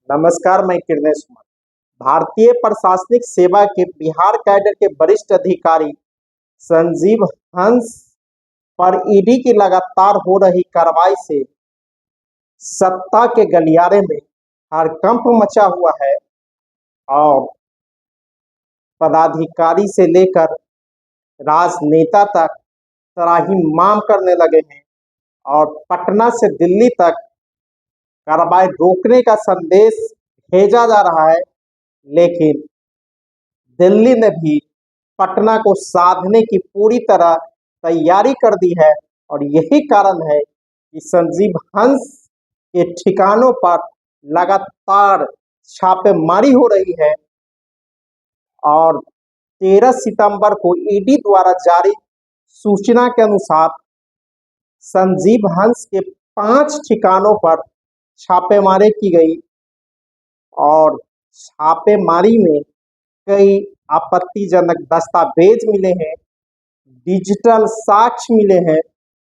नमस्कार, मैं किरणेश कुमार। भारतीय प्रशासनिक सेवा के बिहार कैडर के वरिष्ठ अधिकारी संजीव हंस पर ईडी की लगातार हो रही कार्रवाई से सत्ता के गलियारे में हड़कंप मचा हुआ है और पदाधिकारी से लेकर राजनेता तक त्राहिमाम करने लगे हैं और पटना से दिल्ली तक कार्रवाई रोकने का संदेश भेजा जा रहा है। लेकिन दिल्ली ने भी पटना को साधने की पूरी तरह तैयारी कर दी है और यही कारण है कि संजीव हंस के ठिकानों पर लगातार छापेमारी हो रही है और 13 सितंबर को ईडी द्वारा जारी सूचना के अनुसार संजीव हंस के 5 ठिकानों पर छापेमारी की गई और छापेमारी में कई आपत्तिजनक दस्तावेज मिले हैं, डिजिटल साक्ष्य मिले हैं।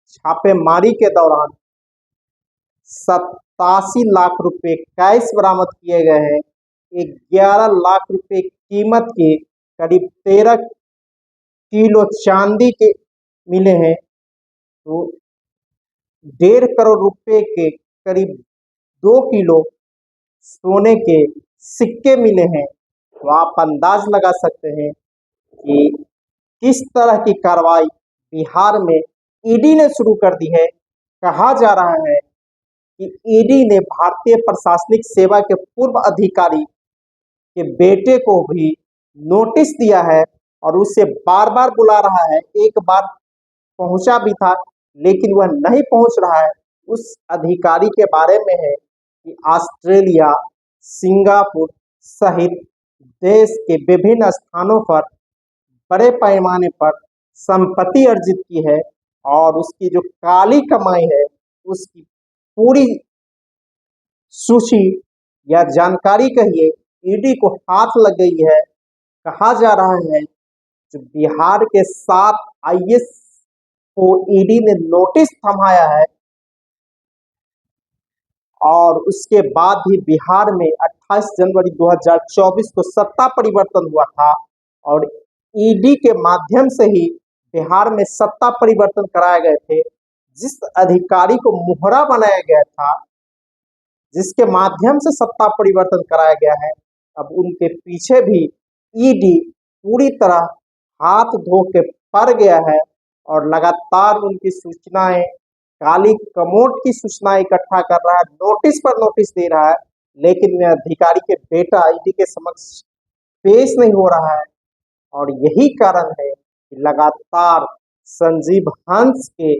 छापेमारी के दौरान 87 लाख रुपए कैश बरामद किए गए हैं। 11 लाख रुपए कीमत के करीब 13 किलो चांदी के मिले हैं, तो 1.5 करोड़ रुपए के करीब 2 किलो सोने के सिक्के मिले हैं। तो आप अंदाज लगा सकते हैं कि किस तरह की कार्रवाई बिहार में ईडी ने शुरू कर दी है। कहा जा रहा है कि ईडी ने भारतीय प्रशासनिक सेवा के पूर्व अधिकारी के बेटे को भी नोटिस दिया है और उसे बार बार बुला रहा है। एक बार पहुंचा भी था लेकिन वह नहीं पहुंच रहा है। उस अधिकारी के बारे में है कि ऑस्ट्रेलिया, सिंगापुर सहित देश के विभिन्न स्थानों पर बड़े पैमाने पर संपत्ति अर्जित की है और उसकी जो काली कमाई है उसकी पूरी सूची या जानकारी कहिए ईडी को हाथ लग गई है। कहा जा रहा है जो बिहार के 7 आईएएस को ईडी ने नोटिस थमाया है और उसके बाद ही बिहार में 28 जनवरी 2024 को सत्ता परिवर्तन हुआ था और ईडी के माध्यम से ही बिहार में सत्ता परिवर्तन कराए गए थे। जिस अधिकारी को मोहरा बनाया गया था, जिसके माध्यम से सत्ता परिवर्तन कराया गया है, अब उनके पीछे भी ईडी पूरी तरह हाथ धो के पड़ गया है और लगातार उनकी सूचनाएं, काली कमोड की सूचनाएं इकट्ठा कर रहा है, नोटिस पर नोटिस दे रहा है, लेकिन वह अधिकारी के बेटा ईडी के समक्ष पेश नहीं हो रहा है। और यही कारण है कि लगातार संजीव हंस के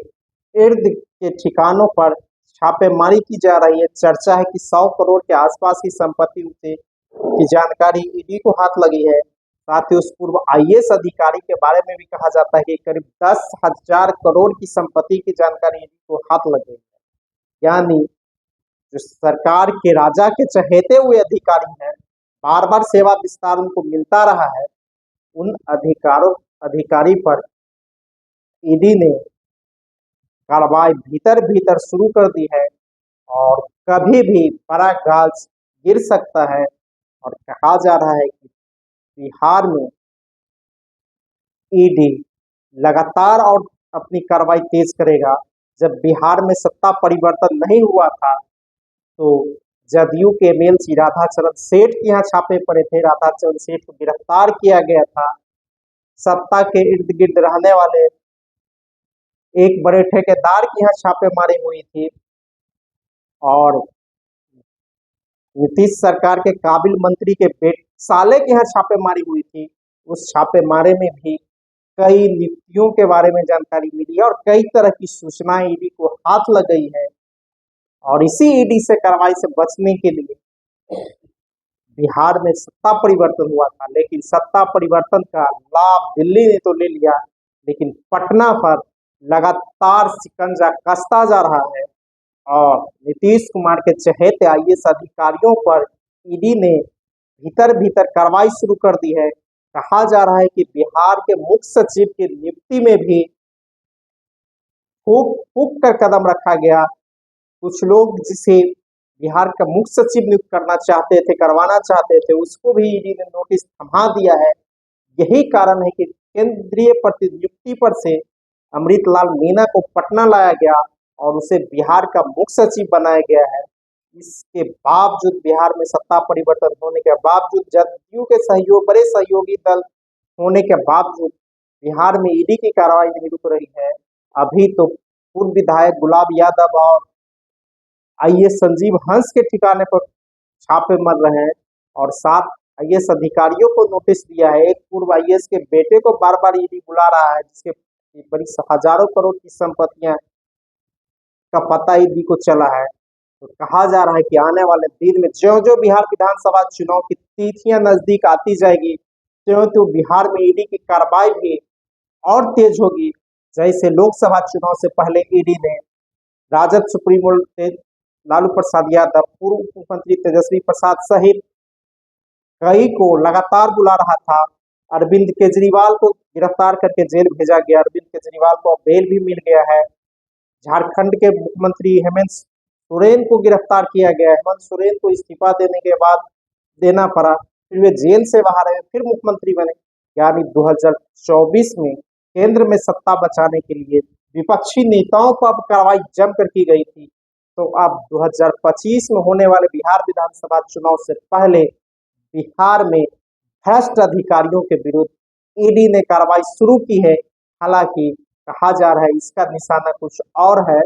इर्द के ठिकानों पर छापेमारी की जा रही है। चर्चा है कि 100 करोड़ के आसपास की संपत्ति से की जानकारी ईडी को हाथ लगी है। साथ ही उस पूर्व आईएएस अधिकारी के बारे में भी कहा जाता है कि करीब 10,000 करोड़ की संपत्ति की जानकारी ईडी को हाथ लग गई है। यानी जो सरकार के राजा के चहेते हुए अधिकारी हैं, बार बार सेवा विस्तार उनको मिलता रहा है, उन अधिकारी पर ईडी ने कार्रवाई भीतर भीतर शुरू कर दी है और कभी भी बड़ा गाज गिर सकता है। और कहा जा रहा है कि बिहार में ईडी लगातार और अपनी कार्रवाई तेज करेगा। जब बिहार में सत्ता परिवर्तन नहीं हुआ था तो जदयू के एमएलसी राधाचरण सेठ के यहाँ छापे पड़े थे। राधाचरण सेठ को गिरफ्तार किया गया था। सत्ता के इर्द गिर्द रहने वाले एक बड़े ठेकेदार की यहाँ छापेमारी हुई थी और नीतीश सरकार के काबिल मंत्री के साले के यहाँ छापेमारी हुई थी। उस छापेमारी में भी कई नियुक्तियों के बारे में जानकारी मिली है और कई तरह की सूचनाएं ईडी को हाथ लग गई है। और इसी ईडी से कार्रवाई से बचने के लिए बिहार में सत्ता परिवर्तन हुआ था, लेकिन सत्ता परिवर्तन का लाभ दिल्ली ने तो ले लिया, लेकिन पटना पर लगातार शिकंजा कसता जा रहा है और नीतीश कुमार के चहेते आईएएस अधिकारियों पर ईडी ने भीतर भीतर कार्रवाई शुरू कर दी है। कहा जा रहा है कि बिहार के मुख्य सचिव की नियुक्ति में भी फूक फूक कर कदम रखा गया। कुछ लोग जिसे बिहार का मुख्य सचिव नियुक्त करना चाहते थे, करवाना चाहते थे, उसको भी ईडी ने नोटिस थमा दिया है। यही कारण है कि केंद्रीय प्रतिनियुक्ति पर से अमृतलाल मीणा को पटना लाया गया और उसे बिहार का मुख्य सचिव बनाया गया है। इसके बावजूद बिहार में सत्ता परिवर्तन होने के बावजूद, जदयू के सहयोग बड़े सहयोगी दल होने के बावजूद बिहार में ईडी की कार्रवाई नहीं रुक रही है। अभी तो पूर्व विधायक गुलाब यादव और आईएएस संजीव हंस के ठिकाने पर छापे मर रहे हैं और 7 आईएएस अधिकारियों को नोटिस दिया है। एक पूर्व आईएएस के बेटे को बार बार ईडी बुला रहा है, जिसके बड़ी हजारों करोड़ की संपत्तियां का पता ईडी को चला है। तो कहा जा रहा है कि आने वाले दिन में ज्यों ज्यों बिहार विधानसभा चुनाव की तिथियां नजदीक आती जाएगी, त्यों त्यों बिहार में ईडी की कार्रवाई भी और तेज होगी। जैसे लोकसभा चुनाव से पहले ईडी ने राजद सुप्रीमो लालू प्रसाद यादव, पूर्व मुख्यमंत्री तेजस्वी प्रसाद सहित कई को लगातार बुला रहा था। अरविंद केजरीवाल को गिरफ्तार करके जेल भेजा गया। अरविंद केजरीवाल को बेल भी मिल गया है। झारखंड के मुख्यमंत्री हेमंत सोरेन को गिरफ्तार किया गया। हेमंत सोरेन को इस्तीफा देने के बाद देना पड़ा, फिर वे जेल से बाहर आए, फिर मुख्यमंत्री बने। यानी 2024 में केंद्र में सत्ता बचाने के लिए विपक्षी नेताओं पर अब कार्रवाई जमकर की गई थी। तो अब 2025 में होने वाले बिहार विधानसभा चुनाव से पहले बिहार में भ्रष्ट अधिकारियों के विरुद्ध ईडी ने कार्रवाई शुरू की है। हालांकि कहा जा रहा है इसका निशाना कुछ और है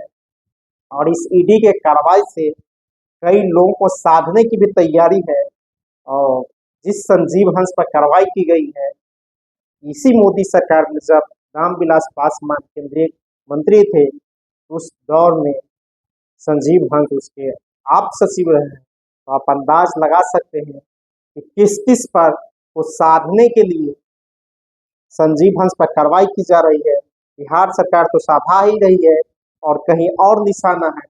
और इस ईडी के कार्रवाई से कई लोगों को साधने की भी तैयारी है। और जिस संजीव हंस पर कार्रवाई की गई है, इसी मोदी सरकार में जब रामविलास पासवान केंद्रीय मंत्री थे, उस दौर में संजीव हंस उसके आप सचिव रहे हैं। तो आप अंदाज लगा सकते हैं कि किस किस पर को साधने के लिए संजीव हंस पर कार्रवाई की जा रही है। बिहार सरकार तो साधा ही रही है और कहीं और निशाना है।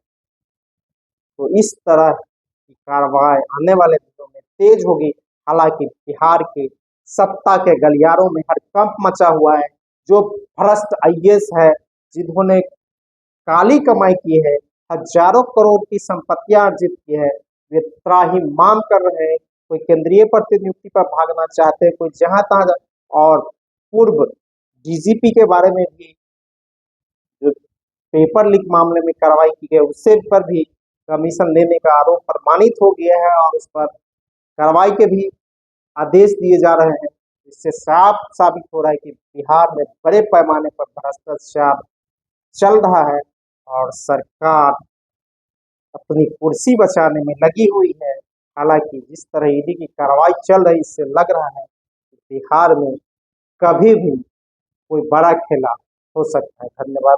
तो इस तरह की कार्रवाई आने वाले दिनों में तेज होगी। हालांकि बिहार के सत्ता के गलियारों में हड़कंप मचा हुआ है। जो भ्रष्ट आईएएस है, जिन्होंने काली कमाई की है, हजारों करोड़ की संपत्तियां अर्जित की है, वे त्राहिमाम कर रहे हैं। कोई केंद्रीय प्रतिनियुक्ति पर भागना चाहते हैं, कोई जहां तहां। और पूर्व डीजीपी के बारे में भी जो पेपर लीक मामले में कार्रवाई की गई, उससे पर भी कमीशन लेने का आरोप प्रमाणित हो गया है और उस पर कार्रवाई के भी आदेश दिए जा रहे हैं। इससे साफ साबित हो रहा है कि बिहार में बड़े पैमाने पर भ्रष्टाचार चल रहा है और सरकार अपनी कुर्सी बचाने में लगी हुई है। हालांकि जिस तरह ईडी की कार्रवाई चल रही, इससे लग रहा है कि बिहार में कभी भी कोई बड़ा खेला हो सकता है। धन्यवाद।